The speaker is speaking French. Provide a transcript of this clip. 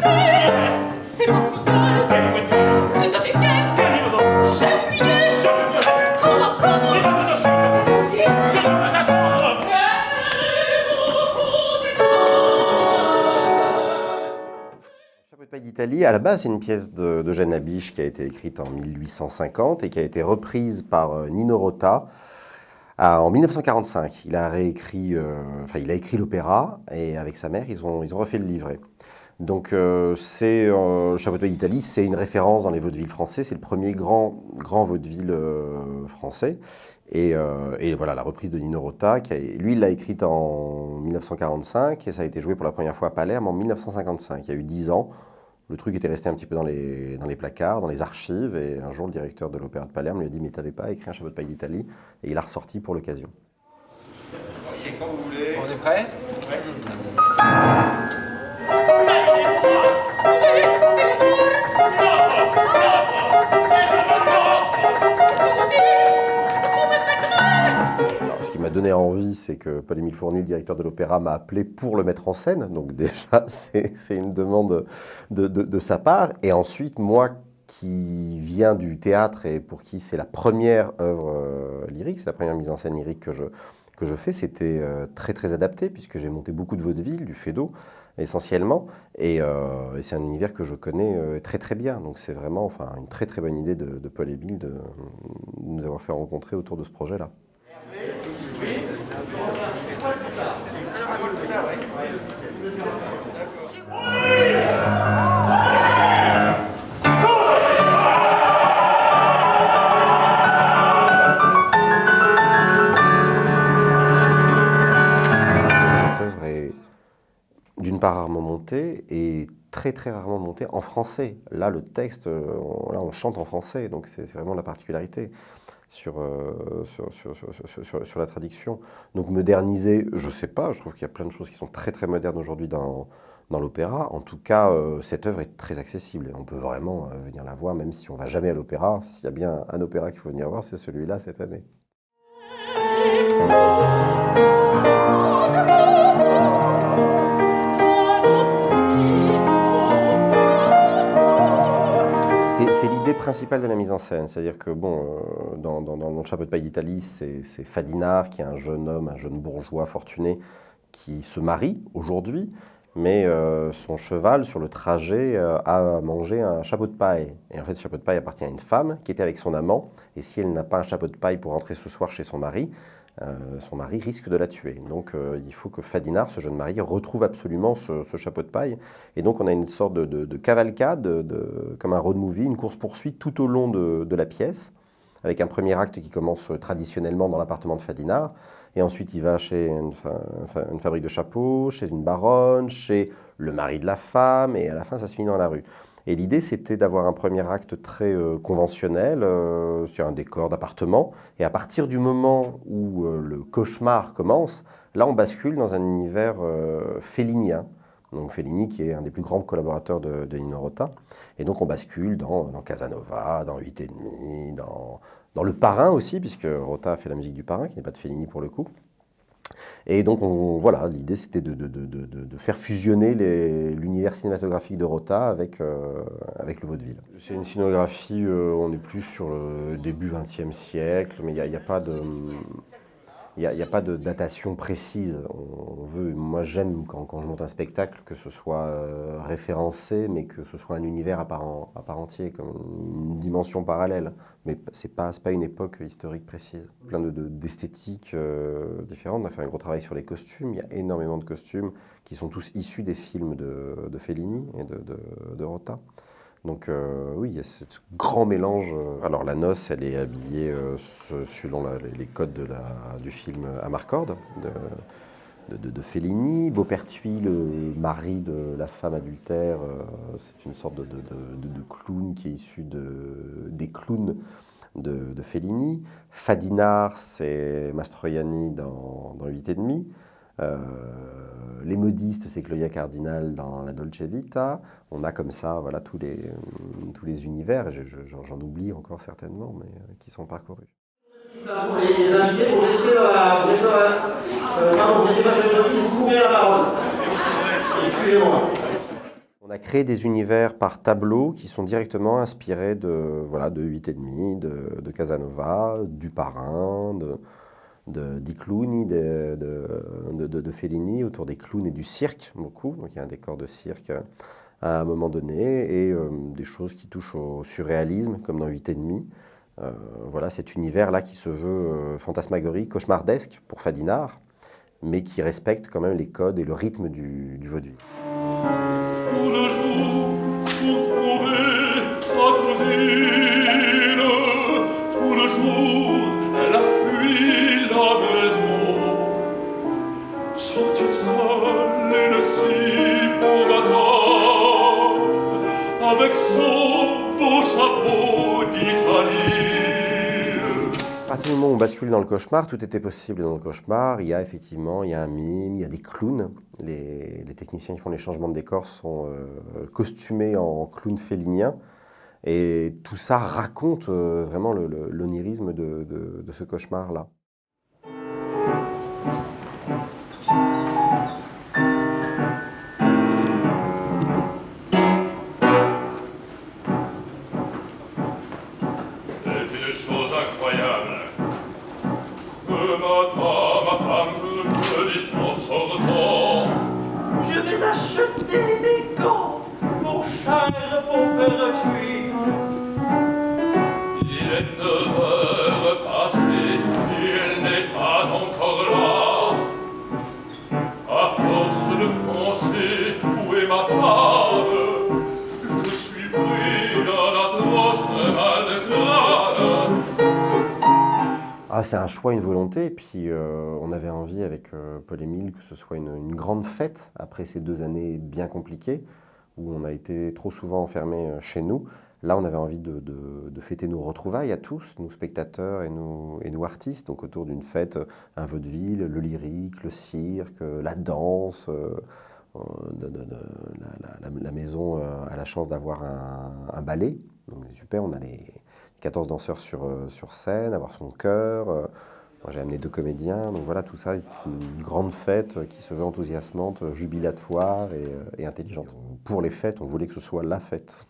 C'est mon filleul. Que devienne? J'ai oublié. Comment? Chapeau de paille d'Italie, à la base, c'est une pièce d'Eugène Habiche qui a été écrite en 1850 et qui a été reprise par Nino Rota en 1945. Il a réécrit, il a écrit l'opéra et avec sa mère, ils ont refait le livret. Donc, Chapeau de paille d'Italie, c'est une référence dans les vaudevilles français. C'est le premier grand vaudeville français. Et voilà, la reprise de Nino Rota, lui, il l'a écrite en 1945 et ça a été joué pour la première fois à Palerme en 1955. Il y a eu 10 ans. Le truc était resté un petit peu dans les placards, dans les archives. Et un jour, le directeur de l'Opéra de Palerme lui a dit « Mais t'avais pas écrit un Chapeau de paille d'Italie ?» Et il l'a ressorti pour l'occasion. Ok, quand vous voulez. On est prêt? Alors, ce qui m'a donné envie, c'est que Paul-Émile Fournier, le directeur de l'Opéra, m'a appelé pour le mettre en scène. Donc déjà, c'est une demande de sa part. Et ensuite, moi qui viens du théâtre et pour qui c'est la première œuvre lyrique, c'est la première mise en scène lyrique que je fais, c'était très adapté puisque j'ai monté beaucoup de vaudevilles, du Feydeau essentiellement, et c'est un univers que je connais très bien. Donc c'est vraiment une très bonne idée de Paul-Émile de nous avoir fait rencontrer autour de ce projet-là. D'une part rarement monté et très rarement monté en français. Là, le texte, là, on chante en français, donc c'est vraiment la particularité sur la traduction. Donc moderniser, je sais pas, je trouve qu'il y a plein de choses qui sont très modernes aujourd'hui dans l'opéra. En tout cas, cette œuvre est très accessible et on peut vraiment venir la voir, même si on va jamais à l'opéra. S'il y a bien un opéra qu'il faut venir voir, c'est celui-là cette année. C'est l'idée principale de la mise en scène, c'est-à-dire que dans le Chapeau de paille d'Italie, c'est Fadinard qui est un jeune homme, un jeune bourgeois fortuné qui se marie aujourd'hui, mais son cheval sur le trajet a mangé un chapeau de paille. Et en fait, ce chapeau de paille appartient à une femme qui était avec son amant, et si elle n'a pas un chapeau de paille pour rentrer ce soir chez son mari risque de la tuer. Donc il faut que Fadinard, ce jeune mari, retrouve absolument ce chapeau de paille. Et donc on a une sorte de cavalcade, comme un road movie, une course-poursuite tout au long de la pièce, avec un premier acte qui commence traditionnellement dans l'appartement de Fadinard, et ensuite il va chez une fabrique de chapeaux, chez une baronne, chez le mari de la femme, et à la fin ça se finit dans la rue. Et l'idée, c'était d'avoir un premier acte très conventionnel, sur un décor d'appartement. Et à partir du moment où le cauchemar commence, là, on bascule dans un univers fellinien. Donc Fellini, qui est un des plus grands collaborateurs de Nino Rota. Et donc, on bascule dans Casanova, dans 8 et demi, dans Le Parrain aussi, puisque Rota a fait la musique du Parrain, qui n'est pas de Fellini pour le coup. Et donc, voilà, l'idée, c'était de faire fusionner l'univers cinématographique de Rota avec le vaudeville. C'est une scénographie, on est plus sur le début XXe siècle, mais il n'y a pas de... Il n'y a pas de datation précise. Moi, j'aime quand je monte un spectacle que ce soit référencé, mais que ce soit un univers à part entier, comme une dimension parallèle. Mais ce n'est pas une époque historique précise. Plein d'esthétiques différentes. On a fait un gros travail sur les costumes. Il y a énormément de costumes qui sont tous issus des films de Fellini et de Rota. Donc oui, il y a ce grand mélange. Alors la noce, elle est habillée selon les codes du film Amarcord de Fellini. Beaupertuis, le mari de la femme adultère, c'est une sorte de clown qui est issu des clowns de Fellini. Fadinard, c'est Mastroianni dans 8 et demi. Les modistes, c'est Claudia Cardinal dans La Dolce Vita. On a comme ça, voilà, tous les univers, j'en oublie encore certainement, mais qui sont parcourus. Les invités, vous restez pardon, vous restez pas sur le tapis, vous courez la parole. Excusez-moi. On a créé des univers par tableau qui sont directement inspirés de 8,5, de Casanova, du Parrain, di Cluny, de Fellini, autour des clowns et du cirque, beaucoup. Donc il y a un décor de cirque à un moment donné, et des choses qui touchent au surréalisme, comme dans 8,5. Voilà cet univers-là qui se veut fantasmagorique, cauchemardesque pour Fadinard, mais qui respecte quand même les codes et le rythme du vaudeville. Tout le jour pour trouver sa cousine. Tout le jour elle a fui la maison. Sortir seule et le si bon matin, avec son beau chapeau d'Italie. À partir du moment où on bascule dans le cauchemar, tout était possible dans le cauchemar. Il y a effectivement un mime, il y a des clowns. Les techniciens qui font les changements de décor sont costumés en clowns felliniens. Et tout ça raconte vraiment l'onirisme de ce cauchemar-là. C'est une chose incroyable. Ce matin, ma femme me dit en sortant: Je vais acheter des gants, mon cher Paupertuis. il est 9 heures passées, il n'est pas encore là. À force de penser où est ma femme, je suis pris d'un atroce mal de crâne. Ah, c'est un choix, une volonté, et puis on avait envie avec Paul-Émile que ce soit une grande fête après ces 2 années bien compliquées où on a été trop souvent enfermés chez nous. Là, on avait envie de fêter nos retrouvailles à tous, nous spectateurs et nous artistes, donc autour d'une fête, un vaudeville, le lyrique, le cirque, la danse. La maison a la chance d'avoir un ballet, donc c'est super, on a les 14 danseurs sur scène, avoir son chœur. Moi, j'ai amené 2 comédiens, donc voilà, tout ça est une grande fête qui se veut enthousiasmante, jubilatoire et intelligente. Pour les fêtes, on voulait que ce soit la fête.